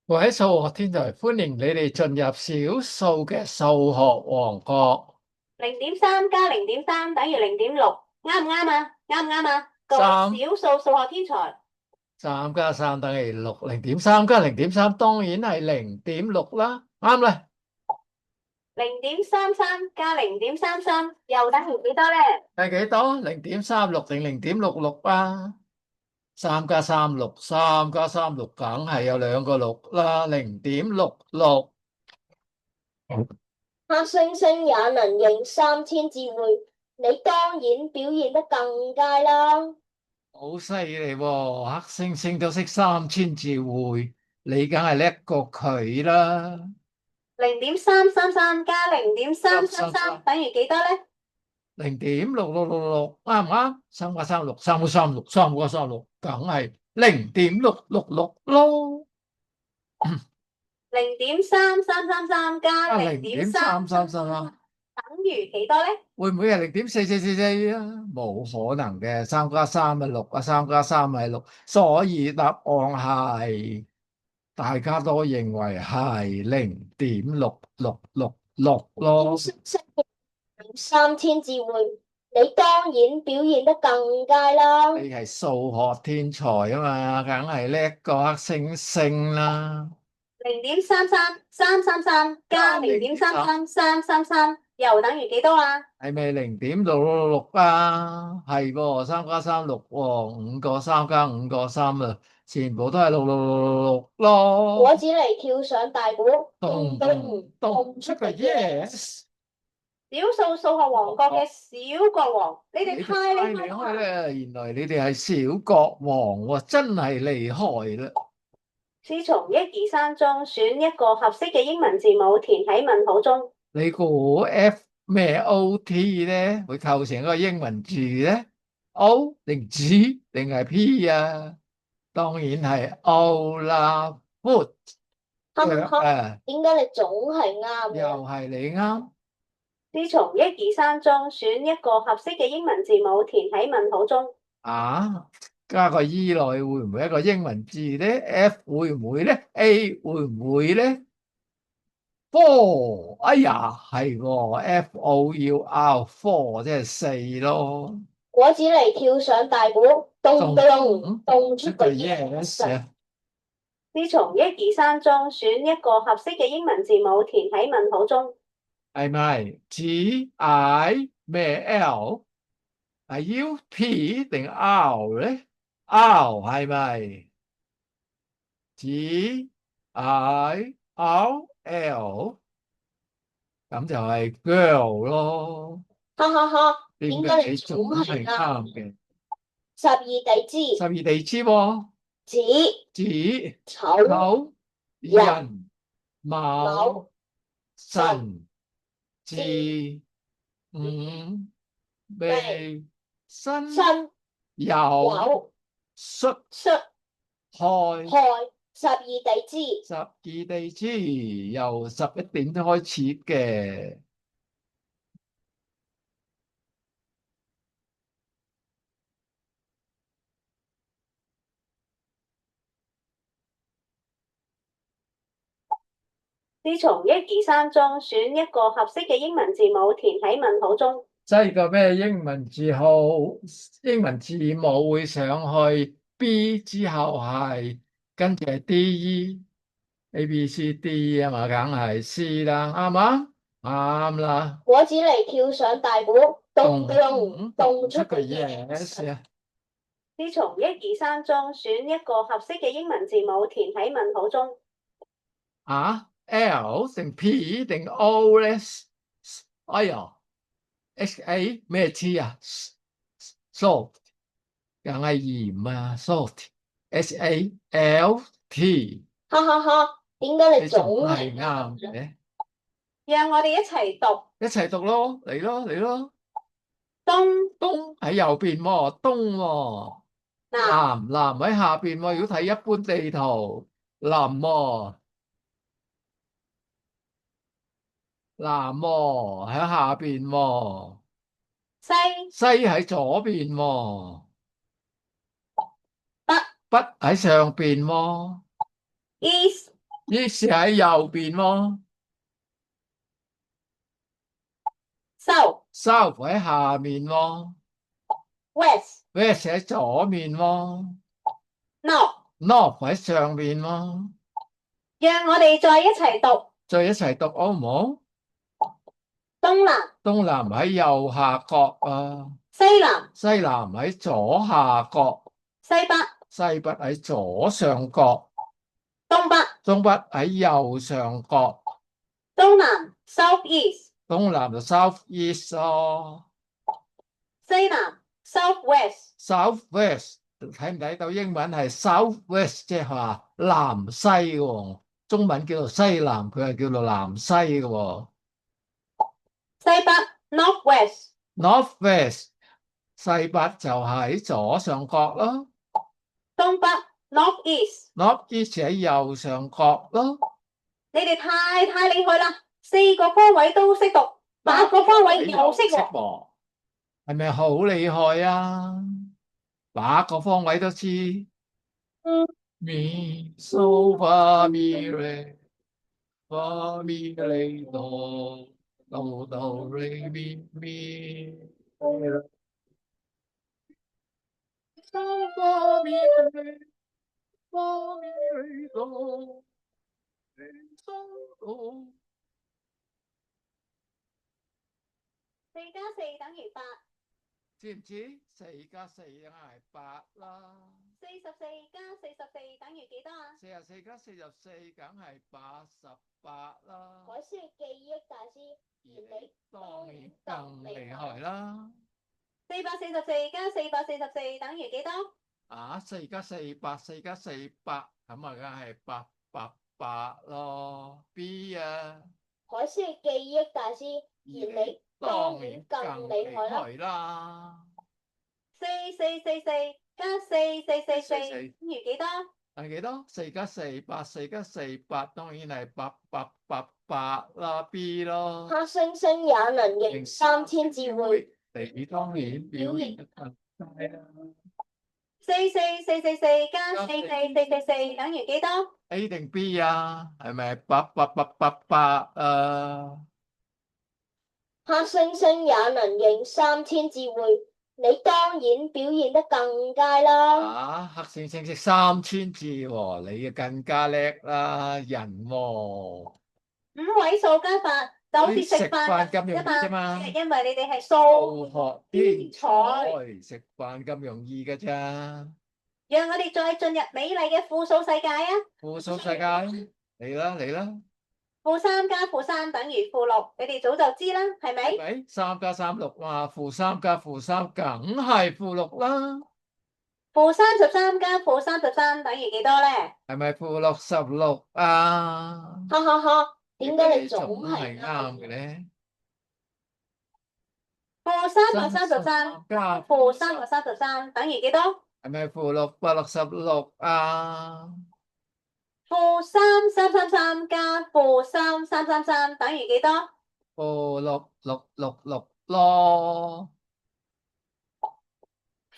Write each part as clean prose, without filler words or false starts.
各位數學天才，歡迎你哋進入小數嘅數學王國。0.3加0.3等於0.6，啱唔啱啊？啱唔啱啊？各位三小數數學天才，三加三等於六，0.3加零點三當然係0.6啦，啱啦。0.33加0.33又等於幾多咧？係幾多？0.36定0.66啊？三加三六，三加三六，梗係有兩個六啦，0.66。黑猩猩也能認3000字彙，你當然表現得更佳啦。好犀利喎！黑猩猩都識3000字彙，你梗係叻過佢啦。0.333加0.333等於幾多咧？0.6666啱唔啱？三加三六，三加三六，三加三六，梗係0.666咯。0.3333加零點零點三三三三三啦，等於幾多咧？會唔會係0.4444啊？冇可能嘅，三加三係六啊，三加三係六，所以答案係大家都認為係0.6666咯。3000字彙，你當然表現得更佳啦。你係數學天才啊嘛，梗係叻過黑猩猩啦。0.33333加零點三三三三三又等於幾多啊？係咪0.666啊？係噃，三加三六喎，五個三加五個三啊，全部都係666咯。果子狸跳上大鼓，咚咚咚出個 yes。小數數學王國嘅小國王，你哋太厲害啦！啦！原來你哋係小國王喎，真係厲害啦！試從1、2、3中選一個合適嘅英文字母填喺問號中。你估 F 咩 OT 咧，會構成一個英文字咧？O 定 G 定係 P 啊？當然係 O 啦，foot 哈哈哈，啊，點解你總係啱又嘅？係你啱試從1、2、3中選一個合適嘅英文字母填喺問號中。啊！加個 E 落去會唔會一個英文字咧？F 會唔會咧？A 會唔會咧？Four，哎呀，係喎，FOUR，four 即係四咯。果子狸跳上大鼓，咚仲咚咚出出個 個 yes yes。啊！試從1、2、3中選一個合適嘅英文字母填喺問號中。係咪 GI 咩 L？係 UP 定 R 咧？R 係咪 GIRL？咁就係 girl 咯。哈哈哈，點點解你解你總總係係啱？啱嘅？十二地支，十二地支喎，子、子、丑、丑、寅、寅、卯、卯、辰、辰、巳、巳、午、未、未、申、申、酉、酉、戌、戌、亥。亥。十二地支，十二地支由11點開始嘅。試從1、2、3中選一個合適嘅英文字母填喺問號中。擠個咩英文字號？英文字母會上去 B 之後係跟住係 D、E、A、B、C、D 啊嘛，梗係 C 啦，啱唔啱？啱啦，果子狸跳上大鼓，咚動咚咚出出個 個 yes yes。啊！試從1、2、3中選一個合適嘅英文字母填喺問號中。啊，L 定 P 定 O 咧？哎呀，HA 咩 T 啊？salt 梗係鹽啊，salt，SALT，哈哈哈，點解你總你總係係啱嘅？啱嘅。讓我哋一齊讀一齊讀咯，嚟咯嚟咯，東東喺右邊喎，東喎，南南喺下邊喎。如果睇一般地圖，南喎，南喎喺下邊喎，西西喺左邊喎，北 北喺上邊喎，east east 喺右邊喎 south ，south 喺下面喎 west ，west 喺左面喎 north。 ，north 喺上面喎。讓我哋再一齊讀再一齊讀好唔好？東南東南喺右下角啊，西南西南喺左下角，西北西北喺左上角，東北東北喺右上角，東南 south east 東南就 south east 咯西南 south west。 ，south west 睇唔睇到英文係 south west，即係話南西喎，中文叫做西南，佢係叫做南西嘅喎。西北 north west。 North west 西北就喺左上角咯。東北 north east。 North east 喺右上角咯。你哋太厲害啦，4個方位都識讀，8個方位又識喎。係咪好厲害啊？8個方位都知。Mi so fa mi re fa mi re do do do re mi mi so fa mi re fa mi re do re so do。4+4等於8。知唔知？4+4梗係8啦。44+44等於幾多啊44+44梗係88啦。海書記憶大師，而你當然更厲害啦。444+444等於幾多？啊，4+4=8，4+4=8，咁啊，梗係888咯。B 啊，海書記憶大師，而你當然更厲害啦。4444+444等於幾多？係幾多？4+4=8，4+4=8，當然係8888啦。B 咯。黑猩猩也能認3000智慧，你當然表現得更佳啦。4444+4444等於幾多 ？A 定 B 啊？係咪8888啊？黑猩猩也能認3000智慧，你當然表現得更佳啦。啊，黑猩猩識3000字喎，你就更加叻啦，人喎。5位數加法就好似食飯咁容易啫嘛，因為你哋係數學天才，食飯咁容易㗎咋。讓我哋再進入美麗嘅負數世界啊！負數世界，嚟啦嚟啦。-3+3等於-6，你哋早就知啦，係咪？3+3=6嘛，-3+-3梗係-6啦。-33加-33等於幾多咧？係咪-66啊？哈哈哈，點解你總係啱嘅咧？-333加-333等於幾多？係咪-666啊？-333加-333等於幾多-6666咯。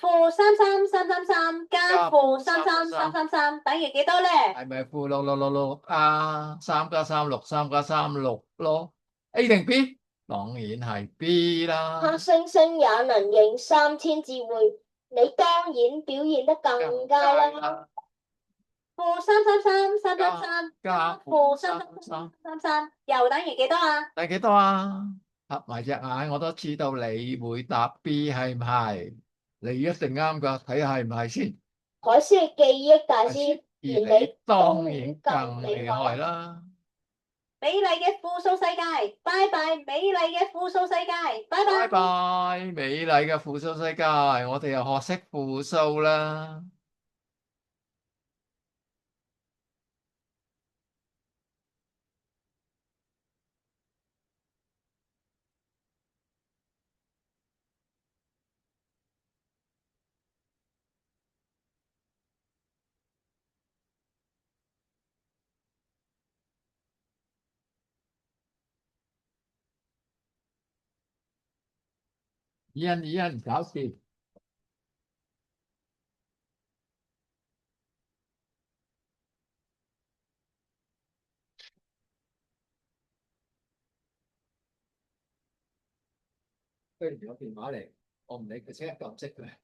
-33333加-33333等於幾多咧？係咪-6666啊？3+3=6，3+3=6咯。A 定 B？當然係 B 啦。黑猩猩也能認3000智慧，你當然表現得更佳啦。-333加-333又等於幾多啊？係幾多啊？合埋隻眼我都知道你會答 B，係唔係？你一定啱㗎，睇下係唔係先。海獅記憶大師，而你當然更厲害啦。美麗嘅負數世界，拜拜！美麗嘅負數世界，拜拜！拜拜！美麗嘅負數世界，我哋又學識負數啦。Ian，搞掂。居然有電話嚟，我唔理佢，即刻撳熄佢。